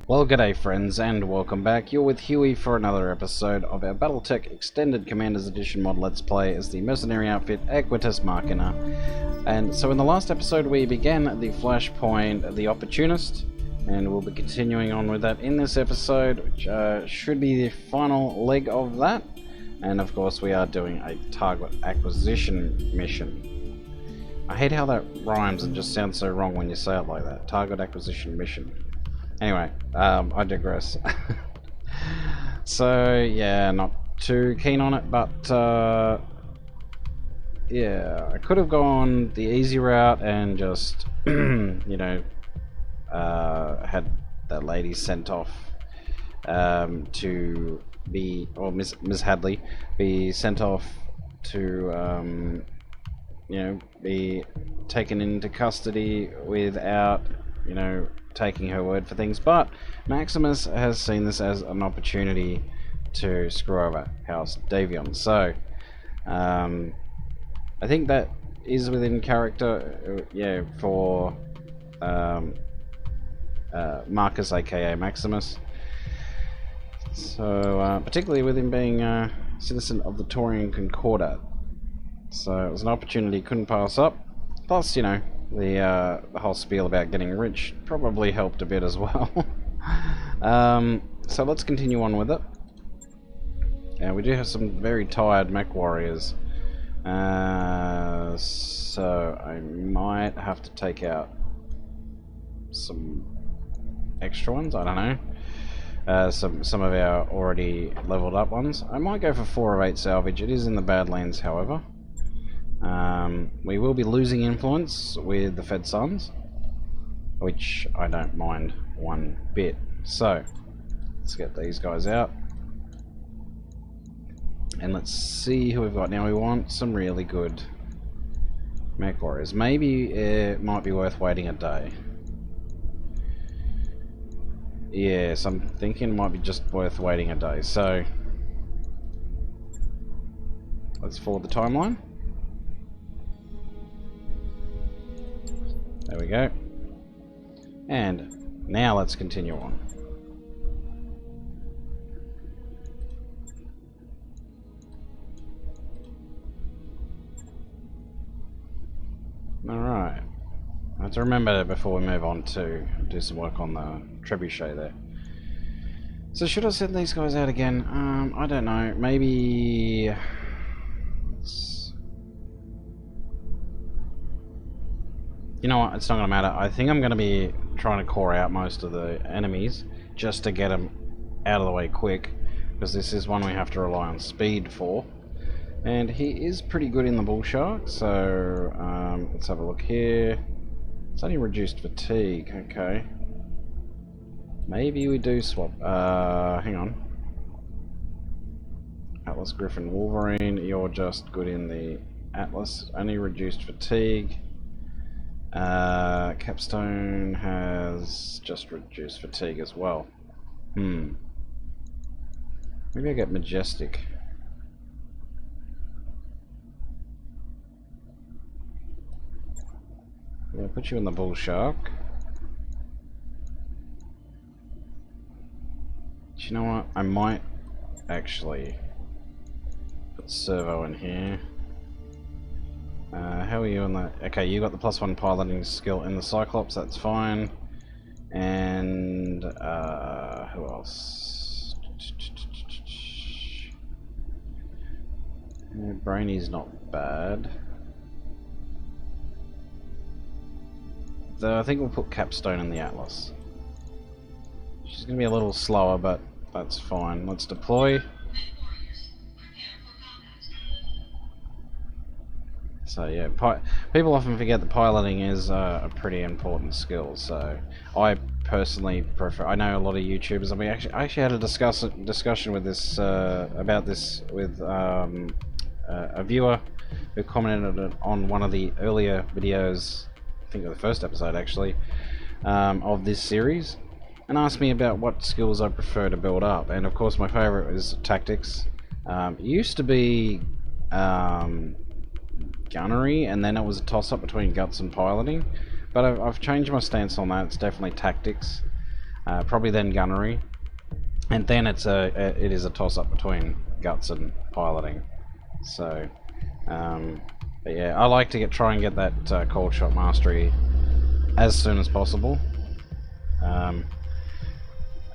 Well, g'day friends, and welcome back. You're with Huey for another episode of our Battletech Extended Commanders Edition mod Let's Play as the mercenary outfit Equites Machina. And so in the last episode we began the flashpoint, the Opportunist, and we'll be continuing on with that in this episode, which should be the final leg of that. And of course we are doing a target acquisition mission. I hate how that rhymes and just sounds so wrong when you say it like that. Target acquisition mission. Anyway, I digress. So, yeah, not too keen on it, but, yeah, I could have gone the easy route and just, you know, had that lady sent off to be, or Miss Hadley, be sent off to, you know, be taken into custody without, you know, taking her word for things. But Maximus has seen this as an opportunity to screw over House Davion. So I think that is within character, yeah, for Marcus aka Maximus. So particularly with him being a citizen of the Taurian Concordat. So it was an opportunity he couldn't pass up. Plus, you know, the whole spiel about getting rich probably helped a bit as well. So let's continue on with it. Yeah, we do have some very tired mech warriors. So I might have to take out some extra ones, I don't know. Some of our already leveled up ones. I might go for 4 of 8 salvage. It is in the Badlands, however. We will be losing influence with the Fed Sons, which I don't mind one bit. So let's get these guys out and let's see who we've got. Now we want some really good mech warriors. Maybe it might be worth waiting a day. Yes, I'm thinking it might be just worth waiting a day. So let's follow the timeline. There we go. And now let's continue on. Alright. I have to remember before we move on to do some work on the trebuchet there. So should I send these guys out again? I don't know. Maybe... You know what, it's not going to matter. I think I'm going to be trying to core out most of the enemies just to get them out of the way quick, because this is one we have to rely on speed for. And he is pretty good in the bull shark, so let's have a look here. It's only reduced fatigue, okay. Maybe we do swap. Hang on. Atlas Griffin Wolverine, you're just good in the Atlas, only reduced fatigue. Capstone has just reduced fatigue as well. Maybe I get Majestic. I'm gonna put you in the Bull Shark. Do you know what? I might actually put Servo in here. How are you on that? Okay, you got the +1 piloting skill in the Cyclops, that's fine. And who else? Brainy's not bad. Though I think we'll put Capstone in the Atlas. She's gonna be a little slower, but that's fine. Let's deploy. So yeah, people often forget that piloting is a pretty important skill. So I personally prefer. I know a lot of YouTubers. I mean, I actually had a discussion with this about this with a viewer who commented on one of the earlier videos. I think of the first episode actually of this series, and asked me about what skills I prefer to build up. And of course, my favorite is tactics. It used to be gunnery, and then it was a toss-up between guts and piloting, but I've changed my stance on that. It's definitely tactics. probably then gunnery, and then it is a toss-up between guts and piloting. So, but yeah, I like to try and get that cold shot mastery as soon as possible. I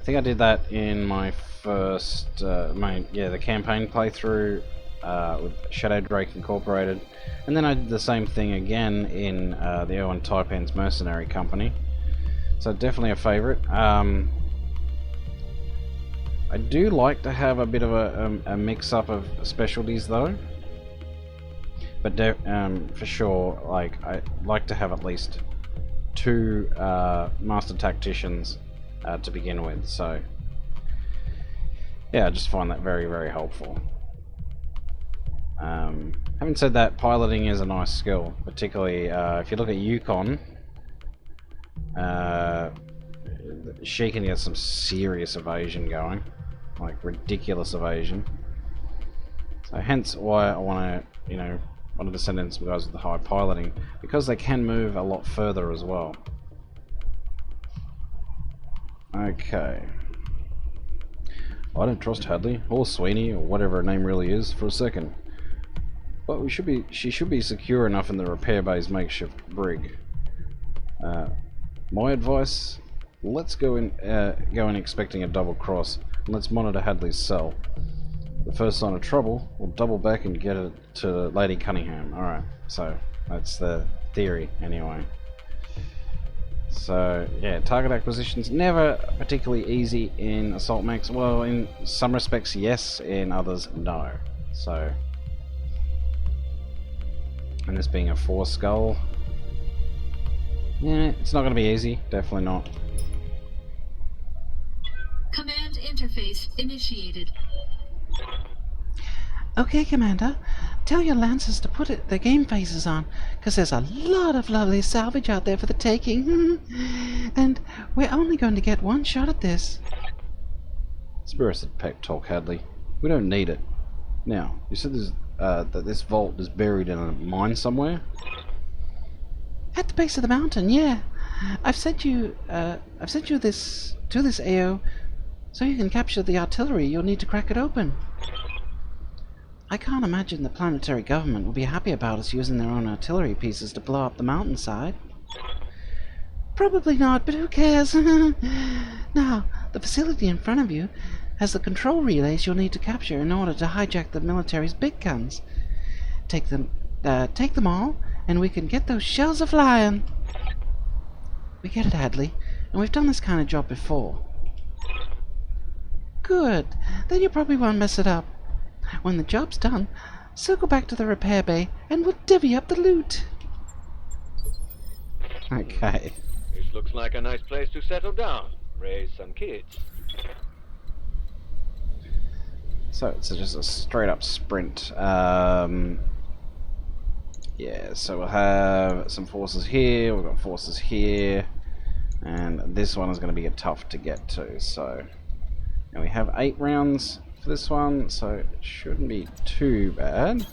think I did that in my first, the campaign playthrough with Shadow Drake Incorporated, and then I did the same thing again in the Owen Taipan's Mercenary Company. So definitely a favourite. I do like to have a bit of a mix-up of specialties though, but for sure, like I like to have at least 2 master tacticians to begin with. So yeah, I just find that very, very helpful. Having said that, piloting is a nice skill, particularly if you look at Yukon. She can get some serious evasion going, like ridiculous evasion. So hence why I want to send in some guys with the high piloting, because they can move a lot further as well. Okay. I don't trust Hadley or Sweeney or whatever her name really is for a second, but she should be secure enough in the repair bay's makeshift brig. My advice: let's go in expecting a double cross, and let's monitor Hadley's cell. The first sign of trouble, we'll double back and get it to Lady Cunningham. Alright, so that's the theory anyway. So yeah, target acquisition's never particularly easy in Assault Max. Well, in some respects yes, in others no. So, and this being a 4 skull, yeah, it's not going to be easy. Definitely not. Command interface initiated. Okay, Commander. Tell your Lancers to put their game faces on, because there's a lot of lovely salvage out there for the taking. And we're only going to get one shot at this. Spirited pep talk, Hadley. We don't need it. Now, you said that this vault is buried in a mine somewhere? At the base of the mountain, yeah. I've sent you this to this AO, so you can capture the artillery. You'll need to crack it open. I can't imagine the planetary government will be happy about us using their own artillery pieces to blow up the mountainside. Probably not, but who cares? Now, the facility in front of you has the control relays you'll need to capture in order to hijack the military's big guns. Take them all, and we can get those shells a-flying. We get it, Hadley, and we've done this kind of job before. Good. Then you probably won't mess it up. When the job's done, circle back to the repair bay, and we'll divvy up the loot. Okay. This looks like a nice place to settle down, raise some kids. So it's just a straight up sprint. Yeah, so we'll have some forces here, we've got forces here, and this one is going to be tough to get to. So, and we have 8 rounds for this one, so it shouldn't be too bad.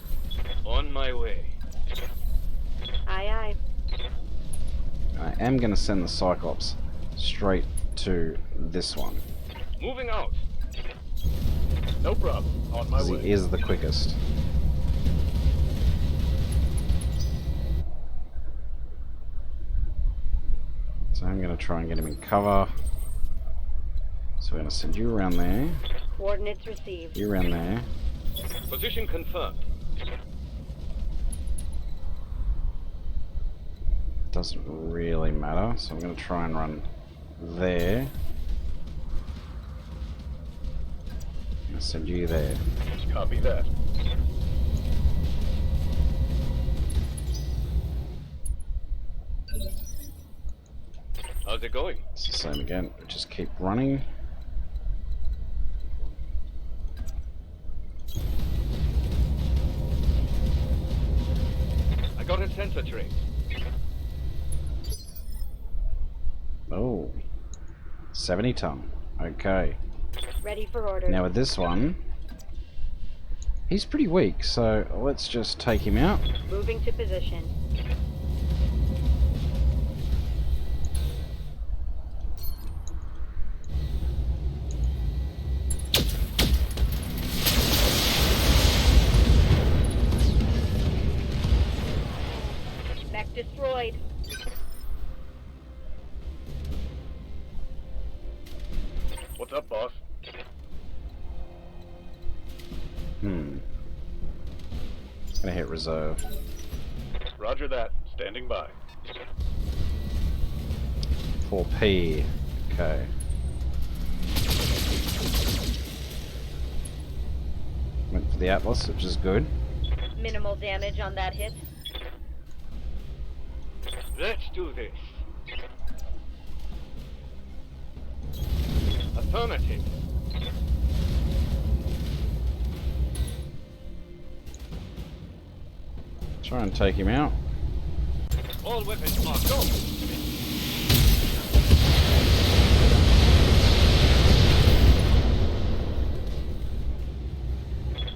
On my way. Aye, aye. I am going to send the Cyclops straight to this one. Moving out. No problem. On my Because way. he is the quickest. So I'm going to try and get him in cover. So we're going to send you around there. Coordinates received. You around there. Position confirmed. Doesn't really matter, so I'm going to try and run there. I'm going to send you there. Copy that. How's it going? It's the same again. Just keep running. I got a sensor trace. Oh, 70 ton. Okay. Ready for order. Now with this one, he's pretty weak, so let's just take him out. Moving to position. What's up, boss? Gonna hit reserve. Roger that. Standing by. 4P. Okay. Went for the Atlas, which is good. Minimal damage on that hit. Let's do this. Affirmative. Try and take him out. All weapons marked off.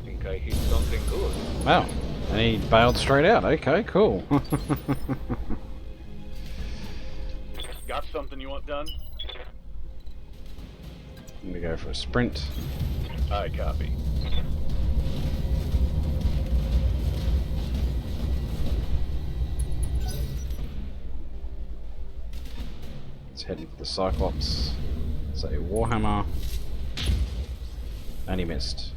Think I hit something good. Wow. And he bailed straight out. Okay, cool. Got something you want done? I'm gonna go for a sprint. I copy. It's heading for the Cyclops. Say Warhammer. And he missed.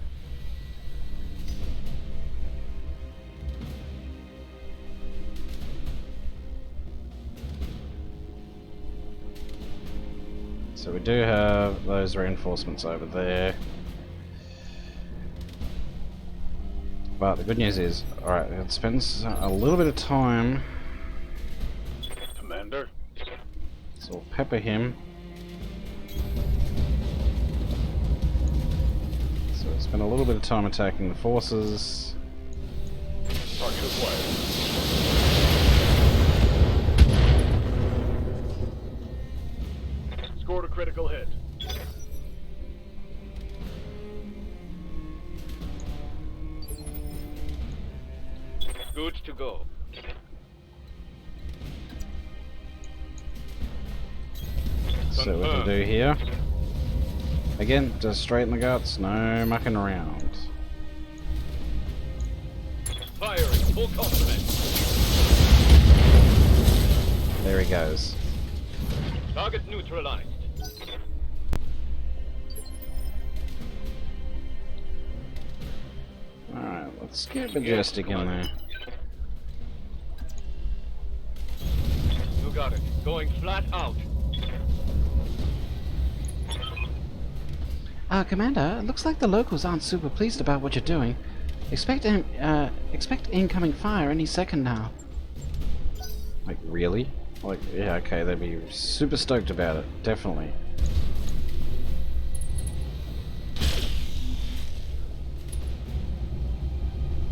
So we do have those reinforcements over there. But the good news is, alright, it spends a little bit of time. Commander? So we'll pepper him. So we'll spend a little bit of time attacking the forces. Target acquired. Scored a critical hit. Good to go. So what we'll do here. Again, just straight in the guts, no mucking around. Firing, full complement. There he goes. Target neutralized. Alright, let's get Majestic in there. You got it. Going flat out. Commander, it looks like the locals aren't super pleased about what you're doing. Expect incoming fire any second now. Like, really? Like, yeah, okay, they'd be super stoked about it, definitely.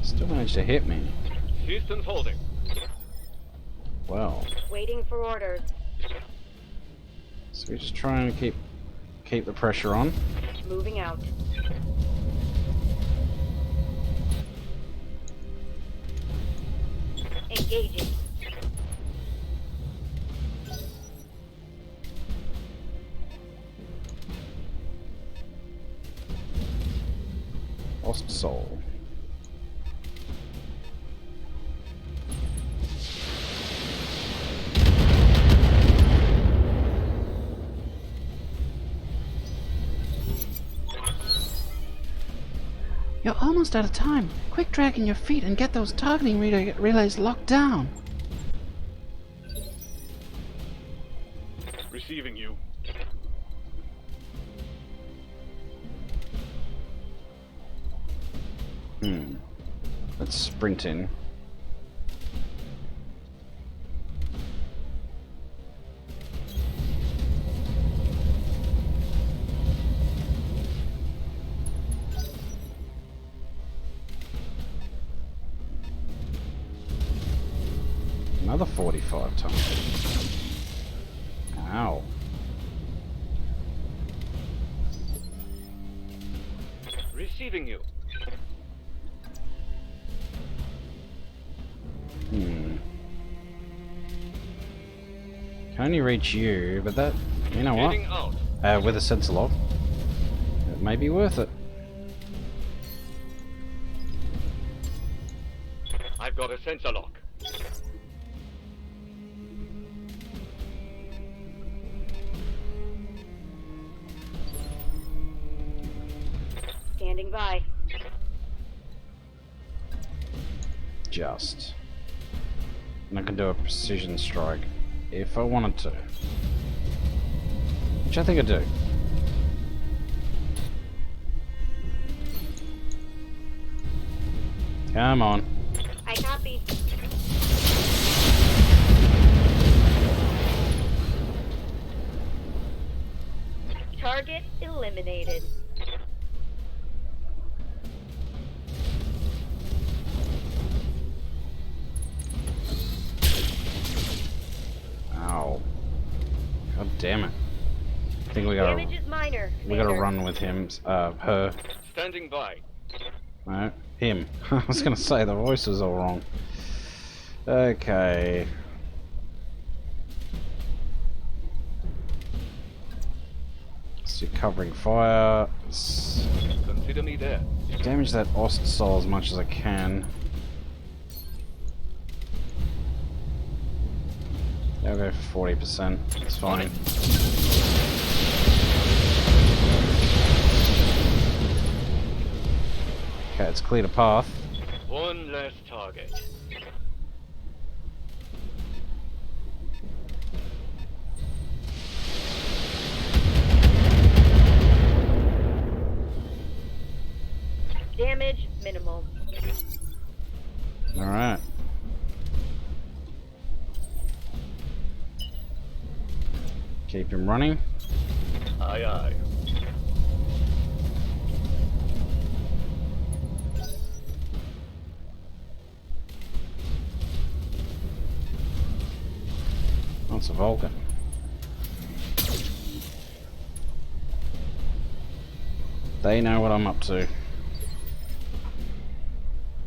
Still managed to hit me. Systems holding. Wow. Waiting for orders. So we just try and keep the pressure on. Moving out. Engaging. Lost soul. You're almost out of time. Quick, drag in your feet and get those targeting relays locked down. Receiving you. Let's sprint in. Another 45 times. Ow. Receiving you. Can only reach you, but that, you know what? Getting out. With a sensor lock, it may be worth it. I've got a sensor lock. by. Just. And I can do a precision strike if I wanted to. Which I think I do. Come on. I copy. Target eliminated. Ow. God damn it. I think we gotta, Damage is minor. we gotta Commander. run with him, her. Standing by. No, him. I was gonna say the voice was all wrong. Okay. So you're covering fire. Consider me there. Damage that Ost soul as much as I can. Yeah, I'll go for 40%. It's fine. Okay, it's cleared a path. One less target. Damage minimal. Alright. Keep him running. Aye, aye. Oh, it's a Vulcan. They know what I'm up to.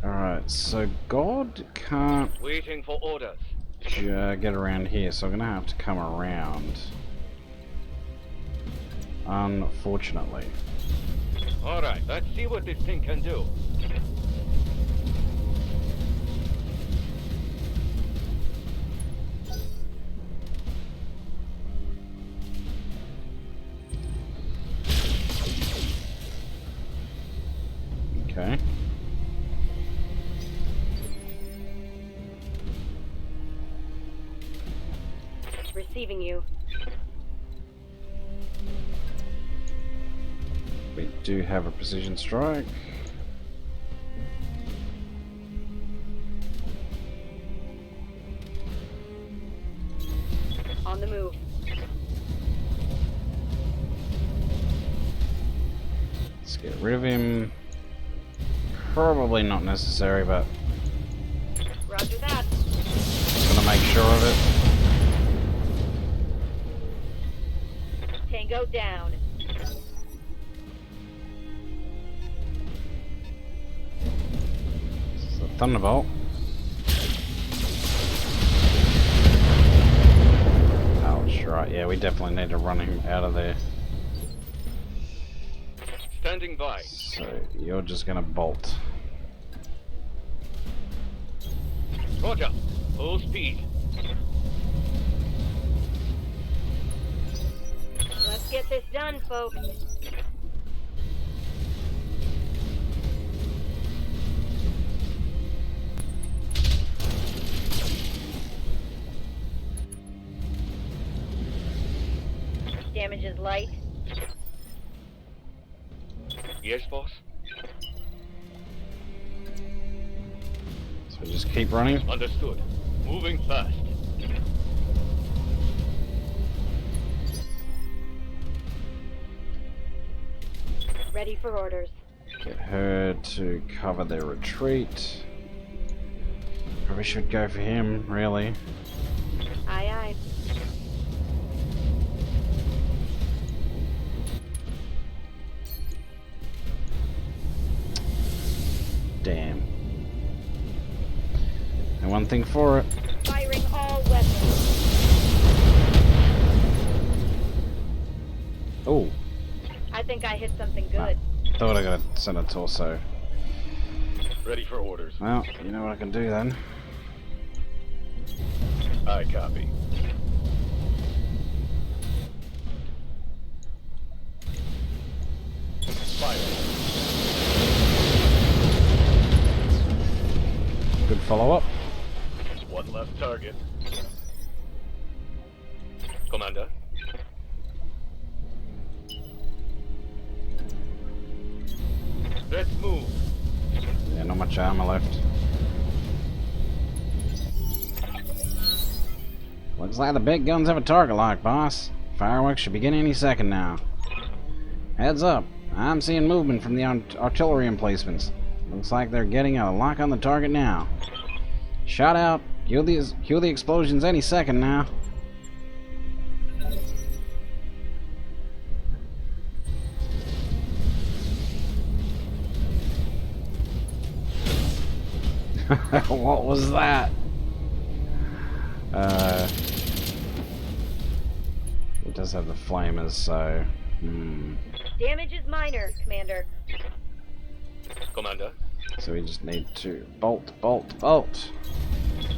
Alright, so God can't Waiting for orders. get around here, so I'm gonna have to come around. Unfortunately. Alright, let's see what this thing can do. Okay. Receiving you. We do have a precision strike. On the move. Let's get rid of him. Probably not necessary, but Roger that. gonna make sure of it. Tango down. This is a Thunderbolt. Ouch, right, yeah, we definitely need to run him out of there. Standing by. So, you're just gonna bolt. Roger. Full speed. Let's get this done, folks. Damage is light. Yes, boss. So just keep running. Understood. Moving fast. Ready for orders. Get her to cover their retreat. Probably should go for him, really. Aye, aye. Damn. And one thing for it. Firing all weapons. Oh, I think I hit something good. thought I got to send a torso. Ready for orders. Well, you know what I can do then. I copy. Fire. follow up. One left target. Commander. Let's move. Yeah, not much armor left. Looks like the big guns have a target lock, boss. Fireworks should begin any second now. Heads up. I'm seeing movement from the artillery emplacements. Looks like they're getting a lock on the target now. Shot out. Cue the explosions any second now. What was that? It does have the flamers, so... Damage is minor, Commander. Commander. So we just need to bolt, bolt, bolt.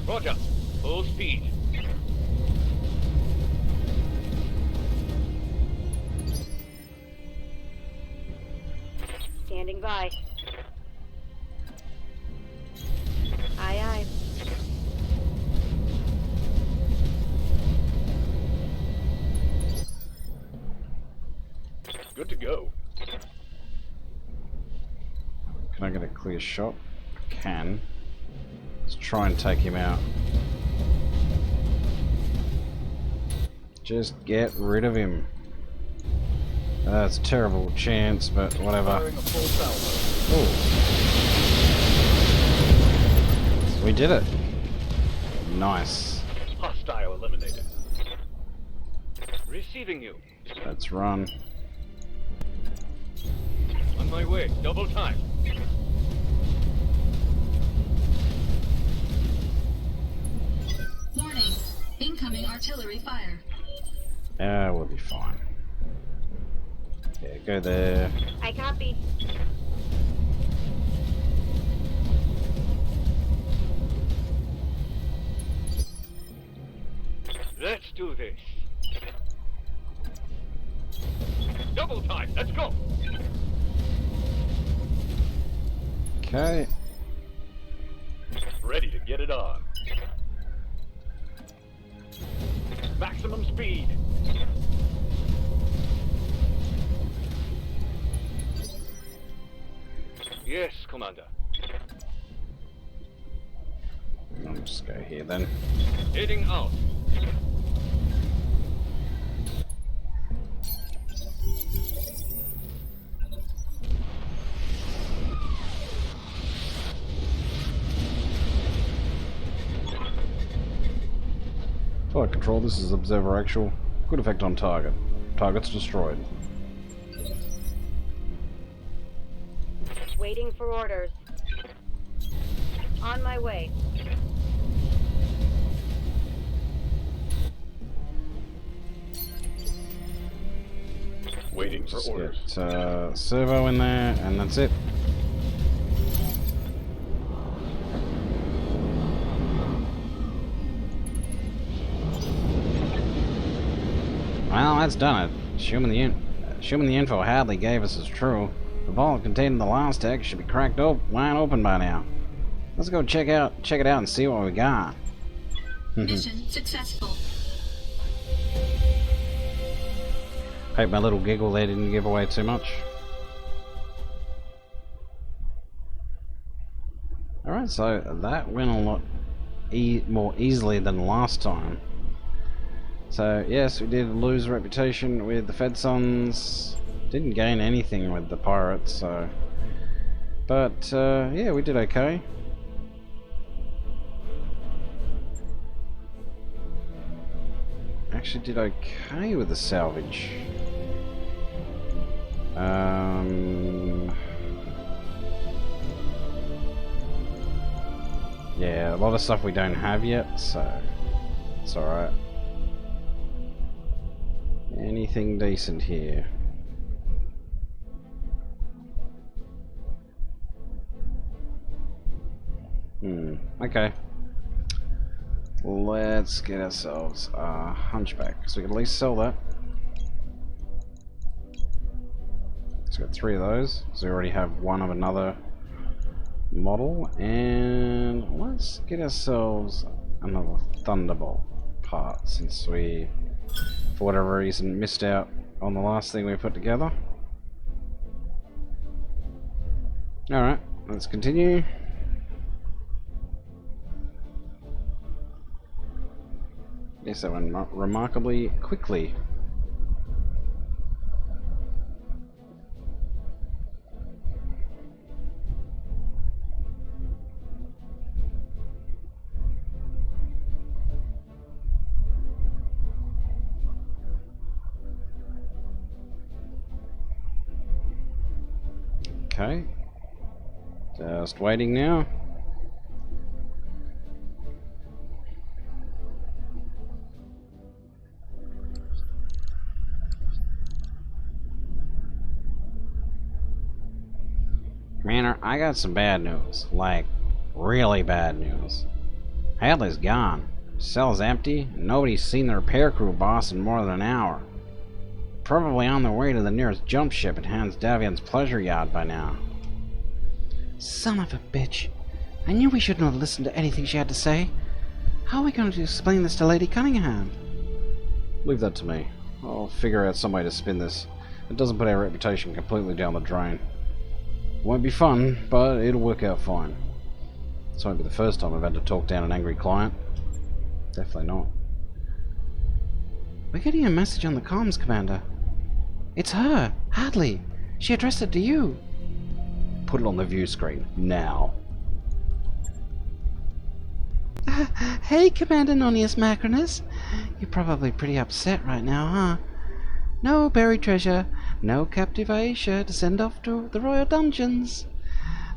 Roger. Full speed. Standing by. Aye, aye. Good to go. Can I get a clear shot? I can. Let's try and take him out. Just get rid of him. That's a terrible chance, but whatever. Firing a full salvo. Oh. We did it. Nice. Hostile eliminated. Receiving you. Let's run. On my way. Double time. Warning. Incoming artillery fire. Yeah, we'll be fine. Yeah, go there. I copy. Let's do this. Double time. Let's go. Okay. Ready to get it on. Maximum speed. Yes, Commander. I'll just go here then. Heading out. Flight control, this is Observer Actual. Good effect on target. Target's destroyed. Waiting for orders. On my way. Waiting for Just orders. get servo in there, and that's it. Well, that's done it. Assuming the info Hadley gave us is true, the vault containing the last tech should be cracked wide open by now. Let's go check it out and see what we got. Mission successful. Hope my little giggle there didn't give away too much. Alright, so that went a lot more easily than last time. So yes, we did lose reputation with the Fedsons. Didn't gain anything with the pirates, so... But, yeah, we did okay. Actually did okay with the salvage. Yeah, a lot of stuff we don't have yet, so it's alright. Anything decent here? Okay. Let's get ourselves a hunchback, so we can at least sell that. So we got 3 of those, so we already have one of another model, and let's get ourselves another Thunderbolt part since we, for whatever reason, missed out on the last thing we put together. Alright, let's continue. Yes, that went remarkably quickly. Okay. Just waiting now. Commander, I got some bad news. Like, really bad news. Hadley's gone. Cell's empty, and nobody's seen the repair crew boss in more than an hour. Probably on their way to the nearest jump ship at Hans Davian's pleasure yacht by now. Son of a bitch. I knew we shouldn't have listened to anything she had to say. How are we going to explain this to Lady Cunningham? Leave that to me. I'll figure out some way to spin this. It doesn't put our reputation completely down the drain. Won't be fun, but it'll work out fine. This won't be the first time I've had to talk down an angry client. Definitely not. We're getting a message on the comms, Commander. It's her, Hadley. She addressed it to you. Put it on the view screen, now. Hey, Commander Nonius-Macrinus. You're probably pretty upset right now, huh? No buried treasure, no captive Aisha to send off to the royal dungeons.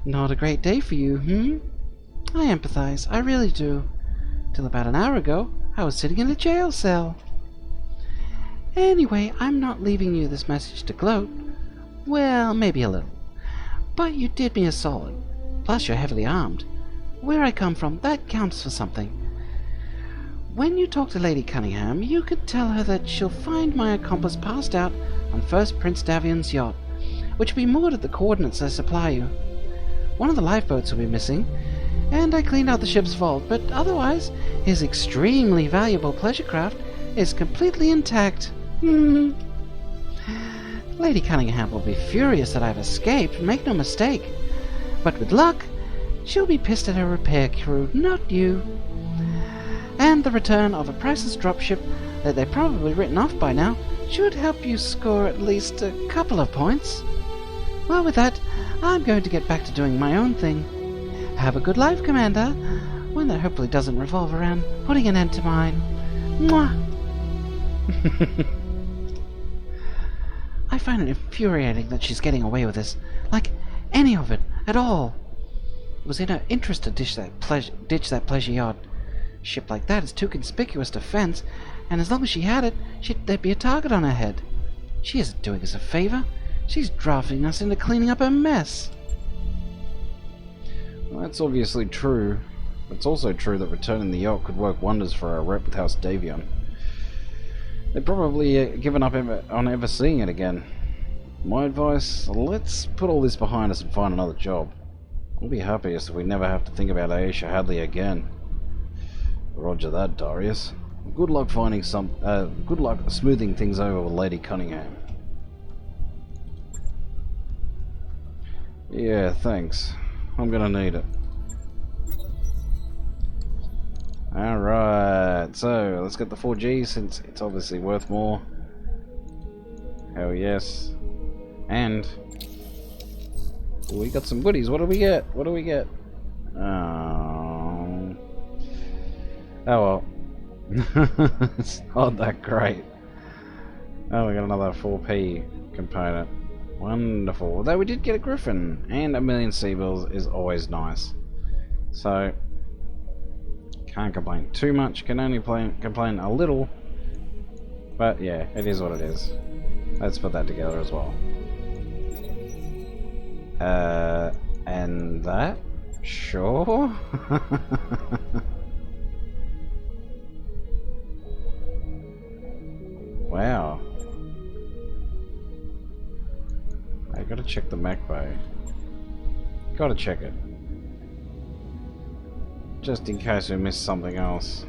Not a great day for you, I empathize, I really do. Till about an hour ago, I was sitting in a jail cell. Anyway, I'm not leaving you this message to gloat. Well, maybe a little. But you did me a solid. Plus, you're heavily armed. Where I come from, that counts for something. When you talk to Lady Cunningham, you could tell her that she'll find my accomplice passed out on First Prince Davian's yacht, which will be moored at the coordinates I supply you. One of the lifeboats will be missing, and I cleaned out the ship's vault, but otherwise, his extremely valuable pleasure craft is completely intact. Lady Cunningham will be furious that I've escaped, make no mistake. But with luck, she'll be pissed at her repair crew, not you. And the return of a priceless dropship that they've probably written off by now should help you score at least a couple of points. Well, with that, I'm going to get back to doing my own thing. Have a good life, Commander. One that hopefully doesn't revolve around putting an end to mine. Mwah! I find it infuriating that she's getting away with this. Like, any of it, at all. It was in her interest to ditch that pleasure yacht. A ship like that is too conspicuous to fence, and as long as she had it, there'd be a target on her head. She isn't doing us a favor. She's drafting us into cleaning up her mess. Well, that's obviously true. But it's also true that returning the yacht could work wonders for our rep with House Davion. They've probably given up on ever seeing it again. My advice, let's put all this behind us and find another job. We'll be happiest if we never have to think about Aisha Hadley again. Roger that, Darius. Good luck finding good luck smoothing things over with Lady Cunningham. Yeah, thanks. I'm gonna need it. Alright, so let's get the 4G since it's obviously worth more. Hell yes. And we got some goodies. What do we get? What do we get? Oh well. It's not that great. Oh, we got another 4P component. Wonderful. Although we did get a griffin, and a million seabills is always nice. So, can't complain too much, can only complain a little. But yeah, it is what it is. Let's put that together as well. And that? Sure. Wow. I gotta check the Mac bay. Gotta check it. just in case we missed something else.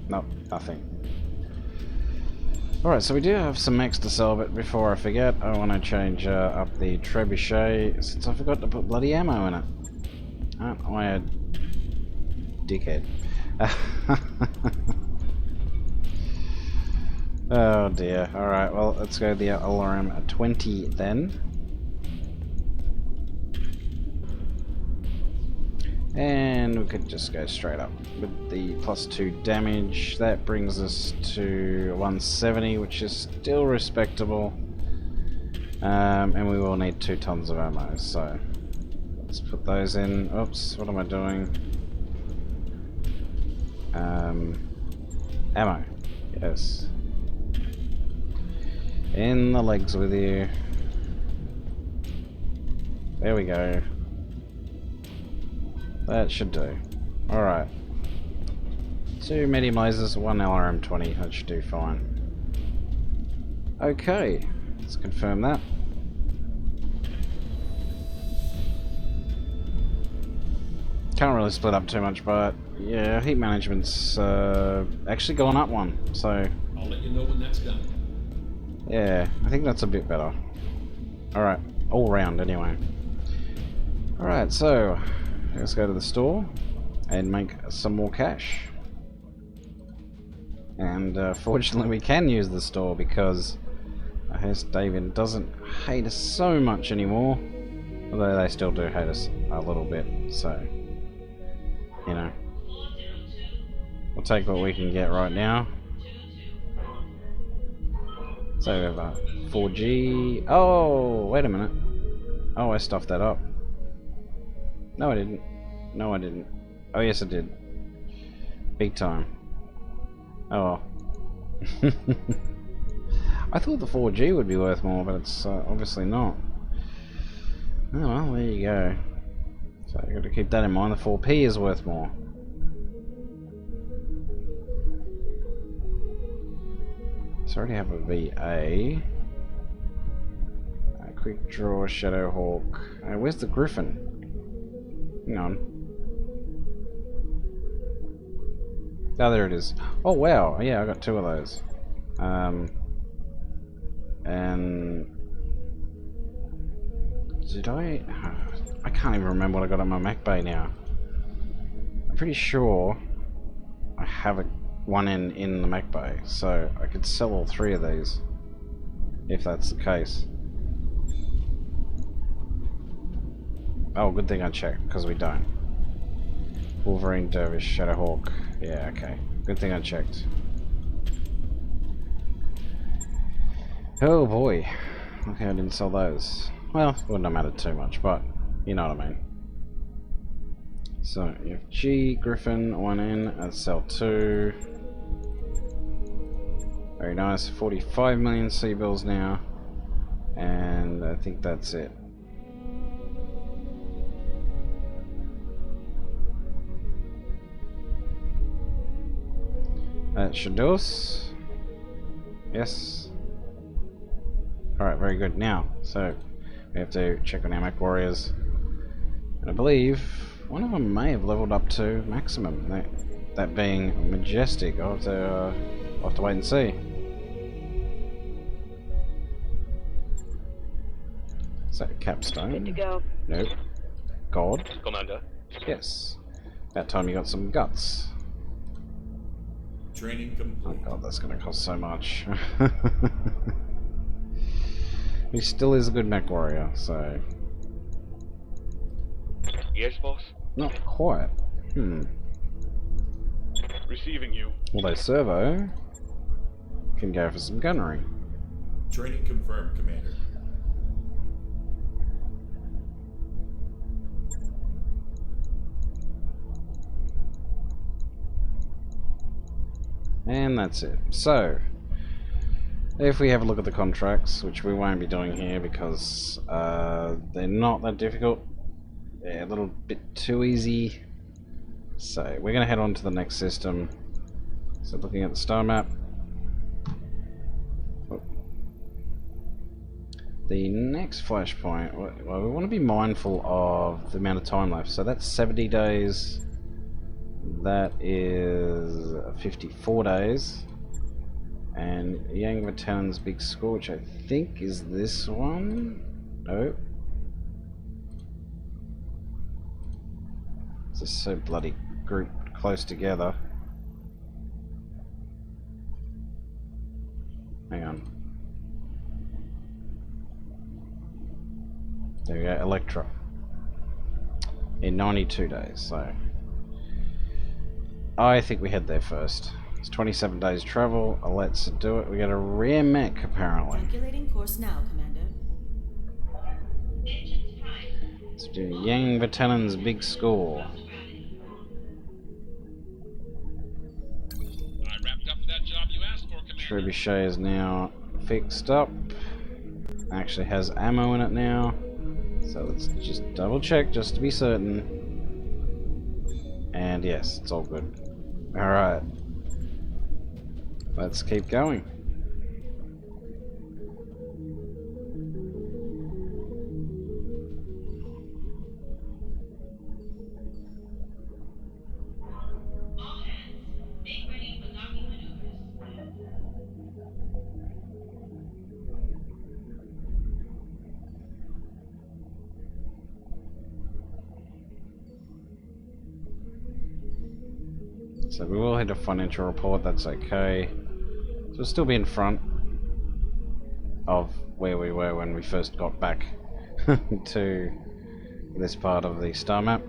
Nope, nothing. Alright, so we do have some mechs to sell, but before I forget, I want to change up the trebuchet, since I forgot to put bloody ammo in it. Aren't I a dickhead? Oh dear. Alright, well, let's go the alarm 20 then. And we could just go straight up with the +2 damage. That brings us to 170, which is still respectable. And we will need 2 tons of ammo, so let's put those in. Oops, what am I doing? Ammo. Yes. In the legs with you. There we go. That should do. Alright. 2 medium lasers, 1 LRM-20. That should do fine. Okay. Let's confirm that. Can't really split up too much, but yeah, heat management's actually gone up 1. So I'll let you know when that's done. yeah, I think that's a bit better. Alright. All round anyway. Alright, so let's go to the store and make some more cash. And fortunately we can use the store because I guess David doesn't hate us so much anymore. Although they still do hate us a little bit, so you know. We'll take what we can get right now. So we have a 4G. Oh, wait a minute. Oh, I stuffed that up. No, I didn't. No, I didn't. Oh, yes, I did. Big time. Oh. I thought the 4G would be worth more, but it's obviously not. Oh, well, there you go. So you've got to keep that in mind. The 4P is worth more. So I already have a VA. A quick draw, Shadowhawk. Where's the Griffin? Hang on. Oh, there it is. Oh, wow. Yeah, I got 2 of those. And did I can't even remember what I got on my Mac Bay now. I'm pretty sure I have one in the Mac Bay, so I could sell all 3 of these if that's the case. Oh, good thing I checked, because we don't. Wolverine, Dervish, Shadowhawk. Yeah, okay. Good thing I checked. Oh boy. Okay, I didn't sell those. Well, it wouldn't have mattered too much, but you know what I mean. So, you have G, Griffin, 1 in, let's sell 2. Very nice, 45 million C-bills now. And I think that's it. That should do us. Yes. Alright, very good. Now, so we have to check on our Mech Warriors. And I believe one of them may have leveled up to maximum. That being Majestic. I'll have to wait and see. So, Capstone. Good to go. Nope. God. Commander. Yes. That time you got some guts. Training Oh complete. god, that's gonna cost so much. He still is a good Mech Warrior, so... Yes, boss. Not quite. Receiving you. Although Servo can go for some gunnery. Training confirmed, Commander. And that's it. So, if we have a look at the contracts, which we won't be doing here because they're not that difficult. They're a little bit too easy. So, we're going to head on to the next system. So, looking at the star map. The next flashpoint, well, we want to be mindful of the amount of time left. So that's 70 days. That is 54 days. And Yang Vatan's big score, which I think is this one. No. It's just so bloody grouped close together. Hang on. There we go, Electra. In 92 days, so I think we head there first. It's 27 days travel. Let's do it. We got a rare mech apparently. Calculating course now, Commander. Let's do Yang Vatan's big score. I wrapped up that job you asked for, Commander. Trebuchet is now fixed up. Actually has ammo in it now. So let's just double check just to be certain. And yes, it's all good. Alright. Let's keep going. So we will hit a financial report, that's okay. So we'll still be in front of where we were when we first got back to this part of the star map.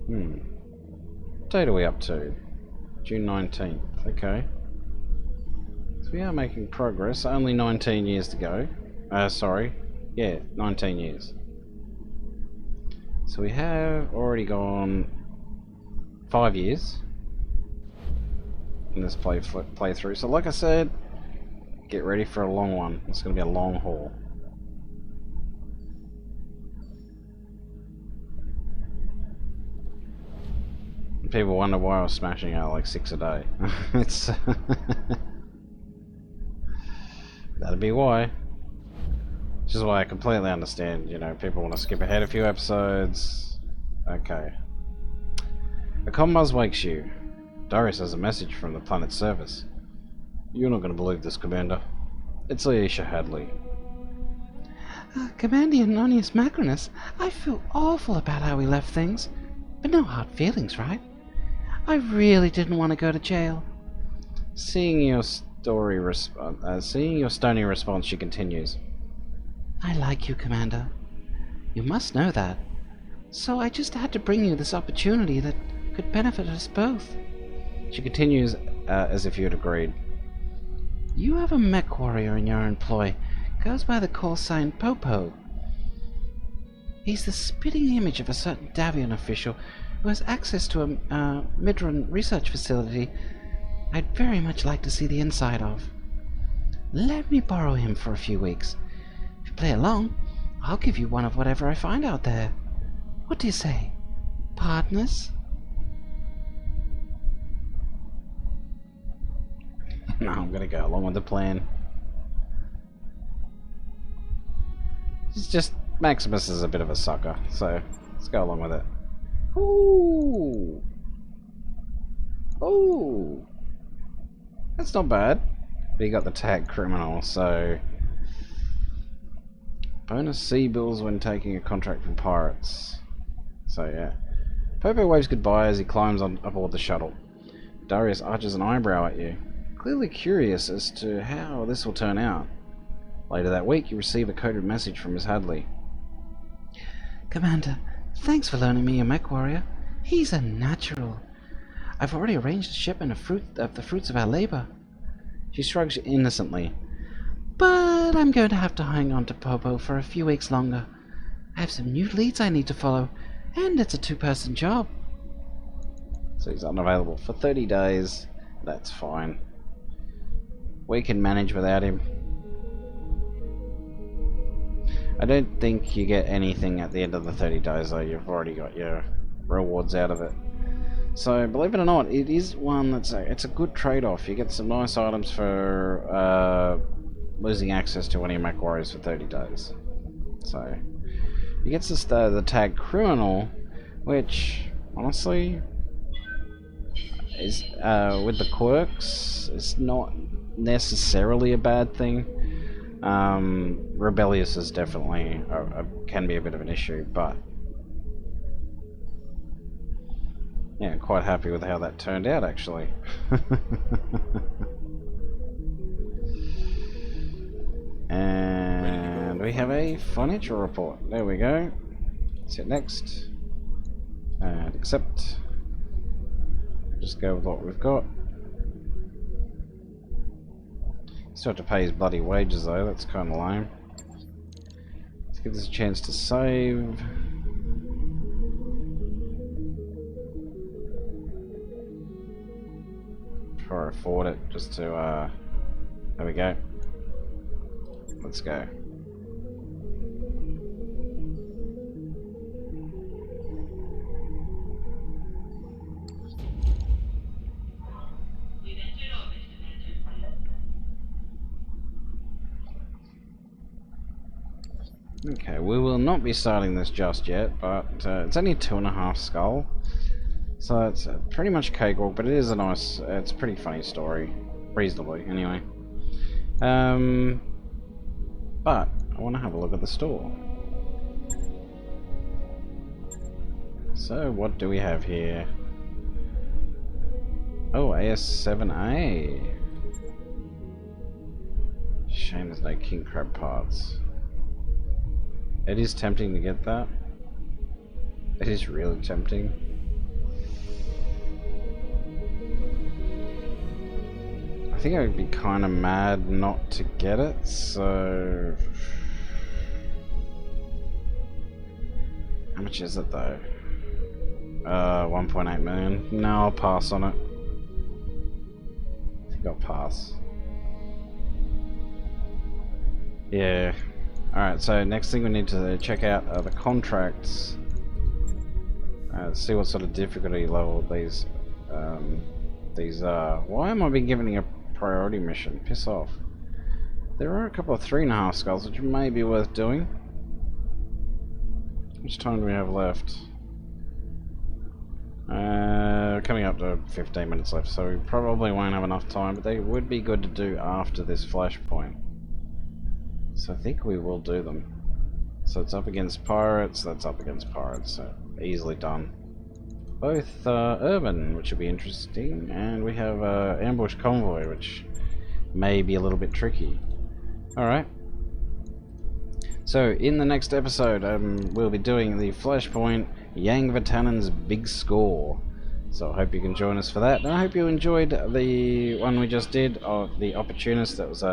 What date are we up to? June 19th, okay. So we are making progress, only 19 years to go. Sorry, yeah, 19 years. So we have already gone 5 years in this playthrough. So like I said, get ready for a long one. It's going to be a long haul. People wonder why I was smashing out like 6 a day. It's that'd be why. Which is why I completely understand, you know, people want to skip ahead a few episodes. Okay. A comm buzz wakes you. Darius has a message from the planet's service. You're not going to believe this, Commander. It's Aisha Hadley. Commander Nonius-Macrinus, I feel awful about how we left things. But no hard feelings, right? I really didn't want to go to jail. Seeing your stony response, she continues. I like you, Commander. You must know that. So I just had to bring you this opportunity that could benefit us both. She continues as if you had agreed. You have a mech warrior in your employ. Goes by the call sign Popo. He's the spitting image of a certain Davian official who has access to a Midran research facility I'd very much like to see the inside of. Let me borrow him for a few weeks. If you play along, I'll give you one of whatever I find out there. What do you say? Partners? No, I'm gonna go along with the plan. It's just Maximus is a bit of a sucker, so let's go along with it. Ooh! Ooh! That's not bad. But you got the tag criminal, so bonus C bills when taking a contract from pirates. So yeah. Popo waves goodbye as he climbs on aboard the shuttle. Darius arches an eyebrow at you, clearly curious as to how this will turn out. Later that week, you receive a coded message from Miss Hadley. Commander, thanks for loaning me your mech warrior. He's a natural. I've already arranged a shipment of the fruits of our labor. She shrugs innocently. But I'm going to have to hang on to Popo for a few weeks longer. I have some new leads I need to follow, and it's a two-person job. So he's unavailable for 30 days. That's fine. We can manage without him. I don't think you get anything at the end of the 30 days though. You've already got your rewards out of it. So believe it or not, it is one it's a good trade-off. You get some nice items for losing access to any Mac warriors for 30 days. So he gets the tag criminal, which honestly is with the quirks, it's not necessarily a bad thing. Rebellious is definitely can be a bit of an issue, but yeah, quite happy with how that turned out actually. And we have a financial report. There we go. Let's hit next. And accept. Just go with what we've got. Still have to pay his bloody wages though, that's kind of lame. Let's give this a chance to save. Try to afford it, just to, there we go. Let's go. Okay, we will not be starting this just yet, but it's only 2.5 skull, so it's pretty much cakewalk, but it is a nice, it's a pretty funny story, reasonably, anyway. But I want to have a look at the store. So what do we have here? Oh, AS7A. Shame there's no king crab parts. It is tempting to get that. It is really tempting. I think I would be kind of mad not to get it, so... How much is it though? 1.8 million. No, I'll pass on it. I think I'll pass. Yeah. Alright, so next thing we need to check out are the contracts. See what sort of difficulty level these are. Why am I being given a priority mission? Piss off. There are a couple of 3.5 skulls which may be worth doing. How much time do we have left? Coming up to 15 minutes left, so we probably won't have enough time, but they would be good to do after this flashpoint. So I think we will do them. So it's up against pirates, that's up against pirates, so easily done. Both urban, which will be interesting, and we have ambush convoy, which may be a little bit tricky. Alright. So in the next episode, we'll be doing the flashpoint Yang Vitanen's Big Score. So I hope you can join us for that, and I hope you enjoyed the one we just did of the Opportunist. That was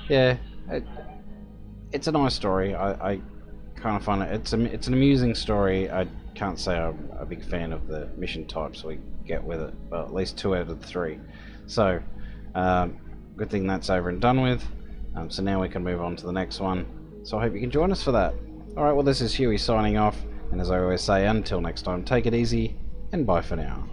yeah. It's a nice story. I kind of find it. It's an amusing story. I can't say I'm a big fan of the mission types we get with it, but at least 2 out of the 3. So, good thing that's over and done with. So now we can move on to the next one. So I hope you can join us for that. All right. Well, this is Huey signing off, and as I always say, until next time, take it easy and bye for now.